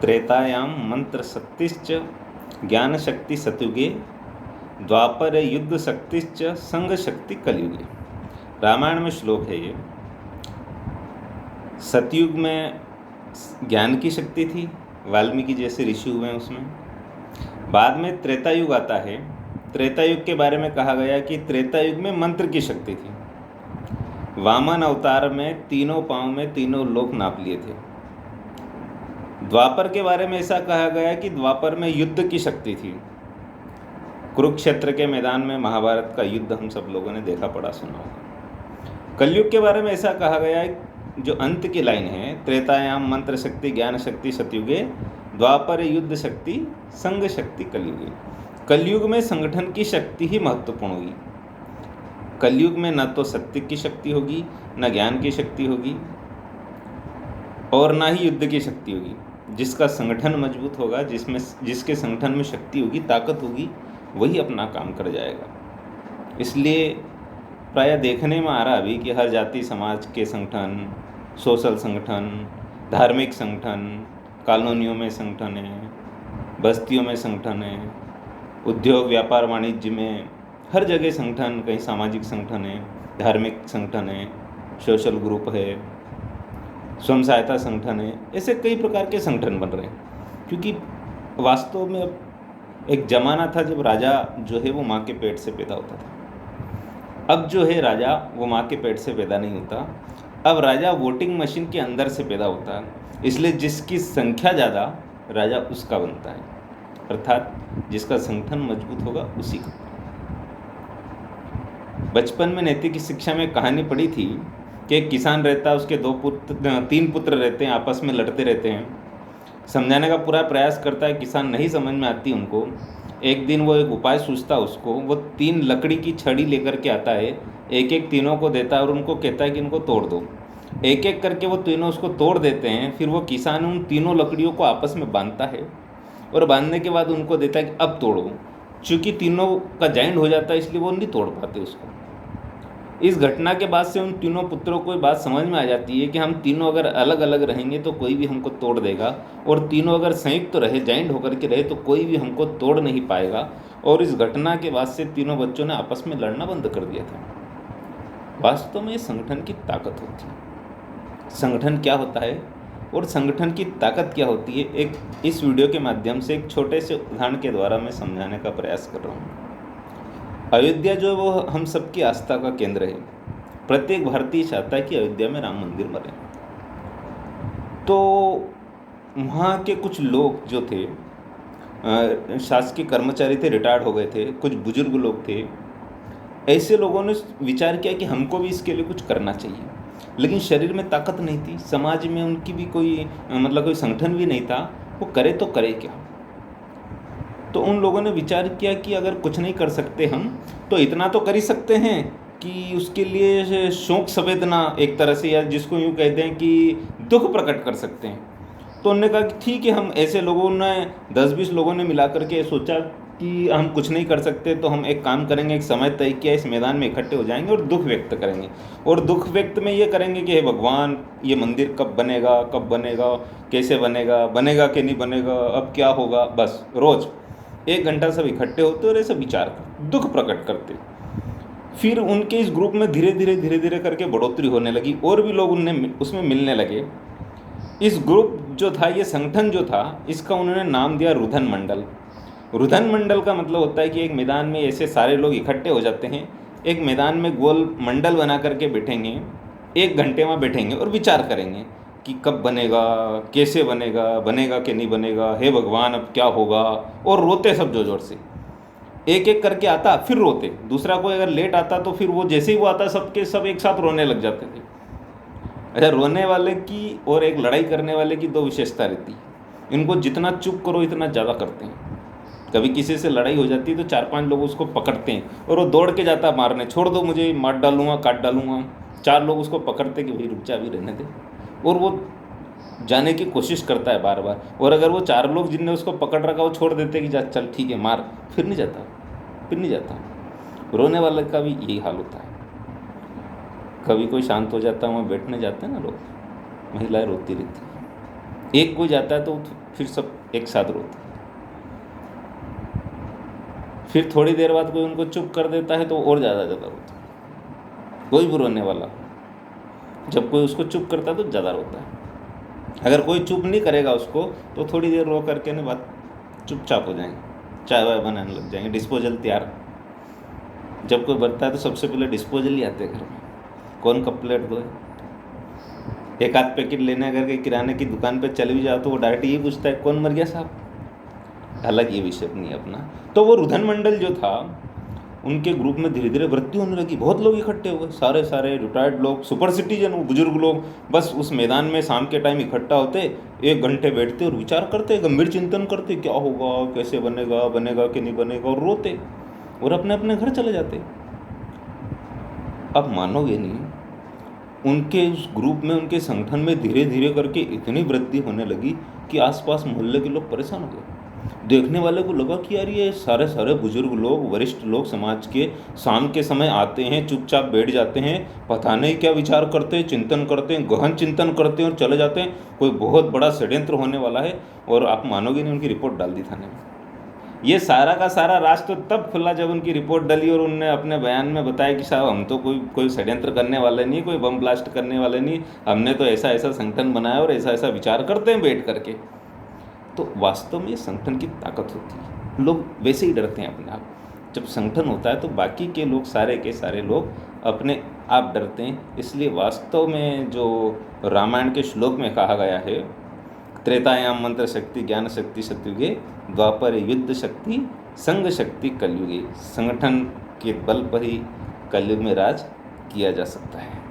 त्रेतायां मंत्र शक्तिश्च ज्ञान शक्ति सतयुगे द्वापर युद्ध शक्तिश्च संग शक्ति कलयुगे। रामायण में श्लोक है ये। सतयुग में ज्ञान की शक्ति थी, वाल्मीकि जैसे ऋषि हुए हैं उसमें। बाद में त्रेता युग आता है। त्रेता युग के बारे में कहा गया कि त्रेता युग में मंत्र की शक्ति थी। वामन अवतार में तीनों पांव में तीनों लोक नाप लिए थे। द्वापर के बारे में ऐसा कहा गया कि द्वापर में युद्ध की शक्ति थी। कुरुक्षेत्र के मैदान में महाभारत का युद्ध हम सब लोगों ने देखा पढ़ा सुना होगा। कलयुग के बारे में ऐसा कहा गया है, जो अंत की लाइन है, त्रेतायाम मंत्र शक्ति ज्ञान शक्ति सतयुगे द्वापर युद्ध शक्ति संग शक्ति कलयुगे। कलयुग में संगठन की शक्ति ही महत्वपूर्ण होगी। कलयुग में न तो सत्य की शक्ति होगी, न ज्ञान की शक्ति होगी, और ना ही युद्ध की शक्ति होगी। जिसका संगठन मजबूत होगा, जिसके संगठन में शक्ति होगी, ताकत होगी, वही अपना काम कर जाएगा। इसलिए प्रायः देखने में आ रहा अभी कि हर जाति समाज के संगठन, सोशल संगठन, धार्मिक संगठन, कॉलोनियों में संगठन है, बस्तियों में संगठन है, उद्योग व्यापार वाणिज्य में हर जगह संगठन, कहीं सामाजिक संगठन है, धार्मिक संगठन है, सोशल ग्रुप है, स्वयं सहायता संगठन है। ऐसे कई प्रकार के संगठन बन रहे हैं, क्योंकि वास्तव में अब एक ज़माना था जब राजा जो है वो माँ के पेट से पैदा होता था। अब जो है राजा वो माँ के पेट से पैदा नहीं होता। अब राजा वोटिंग मशीन के अंदर से पैदा होता है। इसलिए जिसकी संख्या ज़्यादा राजा उसका बनता है, अर्थात जिसका संगठन मजबूत होगा उसी का। बचपन में नैतिक शिक्षा में कहानी पढ़ी थी कि एक किसान रहता है, उसके तीन पुत्र रहते हैं, आपस में लड़ते रहते हैं। समझाने का पूरा प्रयास करता है, किसान नहीं समझ में आती उनको। एक दिन वो एक उपाय सूझता उसको, वो 3 लकड़ी की छड़ी लेकर के आता है, एक एक तीनों को देता है और उनको कहता है कि इनको तोड़ दो। एक एक करके वो तीनों उसको तोड़ देते हैं। फिर वो किसान उन तीनों लकड़ियों को आपस में बांधता है और बांधने के बाद उनको देता है कि अब तोड़ो। चूँकि तीनों का जॉइंट हो जाता है इसलिए वो नहीं तोड़ पाते उसको। इस घटना के बाद से उन तीनों पुत्रों को बात समझ में आ जाती है कि हम तीनों अगर अलग अलग रहेंगे तो कोई भी हमको तोड़ देगा, और तीनों अगर संयुक्त रहे, जॉइंट होकर के रहे, तो कोई भी हमको तोड़ नहीं पाएगा। और इस घटना के बाद से तीनों बच्चों ने आपस में लड़ना बंद कर दिया था। वास्तव में संगठन की ताकत होती है। संगठन क्या होता है और संगठन की ताकत क्या होती है, एक इस वीडियो के माध्यम से एक छोटे से उदाहरण के द्वारा मैं समझाने का प्रयास कर रहा हूँ। अयोध्या जो है वो हम सबकी आस्था का केंद्र है। प्रत्येक भारतीय चाहता है कि अयोध्या में राम मंदिर बने। तो वहाँ के कुछ लोग जो थे, शासकीय कर्मचारी थे, रिटायर्ड हो गए थे, कुछ बुजुर्ग लोग थे। ऐसे लोगों ने विचार किया कि हमको भी इसके लिए कुछ करना चाहिए, लेकिन शरीर में ताकत नहीं थी, समाज में उनकी भी कोई कोई संगठन भी नहीं था। वो करे तो करे क्या। तो उन लोगों ने विचार किया कि अगर कुछ नहीं कर सकते हम, तो इतना तो कर ही सकते हैं कि उसके लिए शोक संवेदना एक तरह से, या जिसको यूँ कहते हैं कि दुख प्रकट कर सकते हैं। तो उन्होंने कहा कि ठीक है, हम ऐसे लोगों ने 10-20 लोगों ने मिला करके सोचा कि हम कुछ नहीं कर सकते तो हम एक काम करेंगे, एक समय तय किया, इस मैदान में इकट्ठे हो जाएंगे और दुख व्यक्त करेंगे। और दुख व्यक्त में ये करेंगे कि हे भगवान, ये मंदिर कब बनेगा, कैसे बनेगा, बनेगा कि नहीं बनेगा, अब क्या होगा। बस रोज़ 1 घंटा सब इकट्ठे होते और ऐसे विचार कर दुख प्रकट करते। फिर उनके इस ग्रुप में धीरे धीरे करके बढ़ोतरी होने लगी और भी लोग उसमें मिलने लगे। इस ग्रुप जो था, ये संगठन जो था, इसका उन्होंने नाम दिया रुधन मंडल। रुधन मंडल का मतलब होता है कि एक मैदान में ऐसे सारे लोग इकट्ठे हो जाते हैं, एक मैदान में गोल मंडल बना करके बैठेंगे, 1 घंटे में बैठेंगे और विचार करेंगे कि कब बनेगा, कैसे बनेगा, बनेगा कि नहीं बनेगा, हे भगवान अब क्या होगा। और रोते सब जोर से, एक एक करके आता फिर रोते। दूसरा कोई अगर लेट आता तो फिर वो जैसे ही वो आता सबके सब एक साथ रोने लग जाते थे। अच्छा, रोने वाले की और एक लड़ाई करने वाले की 2 विशेषता रहती है। इनको जितना चुप करो इतना ज़्यादा करते हैं। कभी किसी से लड़ाई हो जाती है तो 4-5 लोग उसको पकड़ते हैं और वो दौड़ के जाता है मारने, छोड़ दो मुझे, मार डालूंगा, काट डालूंगा। 4 लोग उसको पकड़ते कि भाई रुक जा, अभी रहने दे, और वो जाने की कोशिश करता है बार बार। और अगर वो 4 लोग जिनने उसको पकड़ रखा वो छोड़ देते कि जा चल ठीक है मार, फिर नहीं जाता। रोने वाले का भी यही हाल होता है। कभी कोई शांत हो जाता है, वहाँ बैठने जाते हैं ना लोग, महिलाएं रोती रहती हैं। एक कोई जाता है तो फिर सब एक साथ रोते। फिर थोड़ी देर बाद कोई उनको चुप कर देता है तो और ज़्यादा रोता है। कोई भी रोने वाला, जब कोई उसको चुप करता है तो ज़्यादा रोता है। अगर कोई चुप नहीं करेगा उसको तो थोड़ी देर रो करके ना बात चुपचाप हो जाएंगे, चाय वाय बनाने लग जाएंगे, डिस्पोजल तैयार। जब कोई बरता है तो सबसे पहले डिस्पोजल ही आते हैं घर में, कौन कप प्लेट धोए। एक आध पैकेट लेने अगर के किराने की दुकान पे चले भी जाओ तो वो डायरेक्ट यही पूछता है कौन मर गया साहब। अलग ये विषय नहीं है अपना। तो वो रुधन मंडल जो था, उनके ग्रुप में धीरे धीरे वृद्धि होने लगी। बहुत लोग इकट्ठे हुए, सारे रिटायर्ड लोग, सुपर सिटीजन, वो बुजुर्ग लोग, बस उस मैदान में शाम के टाइम इकट्ठा होते, 1 घंटे बैठते और विचार करते, गंभीर चिंतन करते, क्या होगा, कैसे बनेगा कि नहीं बनेगा, और रोते और अपने अपने घर चले जाते। अब मानोगे नहीं, उनके उस ग्रुप में, उनके संगठन में धीरे धीरे करके इतनी वृद्धि होने लगी कि आसपास मोहल्ले के लोग परेशान हो गए। देखने वाले को लगा कि यार ये सारे बुजुर्ग लोग, वरिष्ठ लोग समाज के, शाम के समय आते हैं, चुपचाप बैठ जाते हैं, पता नहीं क्या विचार करते हैं, चिंतन करते हैं, गहन चिंतन करते हैं और चले जाते हैं। कोई बहुत बड़ा षड्यंत्र होने वाला है। और आप मानोगे नहीं, उनकी रिपोर्ट डाल दी थाने में। ये सारा का सारा राज तो तब खुला जब उनकी रिपोर्ट डली और उनने अपने बयान में बताया कि साहब हम तो कोई षड्यंत्र करने वाले नहीं, कोई बम ब्लास्ट करने वाले नहीं, हमने तो ऐसा ऐसा संगठन बनाया और ऐसा ऐसा विचार करते हैं बैठ करके। तो वास्तव में संगठन की ताकत होती है। लोग वैसे ही डरते हैं अपने आप। जब संगठन होता है तो बाकी के लोग, सारे के सारे लोग अपने आप डरते हैं। इसलिए वास्तव में जो रामायण के श्लोक में कहा गया है, त्रेतायाम मंत्र शक्ति, ज्ञान शक्ति सतयुगे, द्वापर युद्ध शक्ति, संग शक्ति कलयुगे। संगठन के बल पर ही कलयुग में राज किया जा सकता है।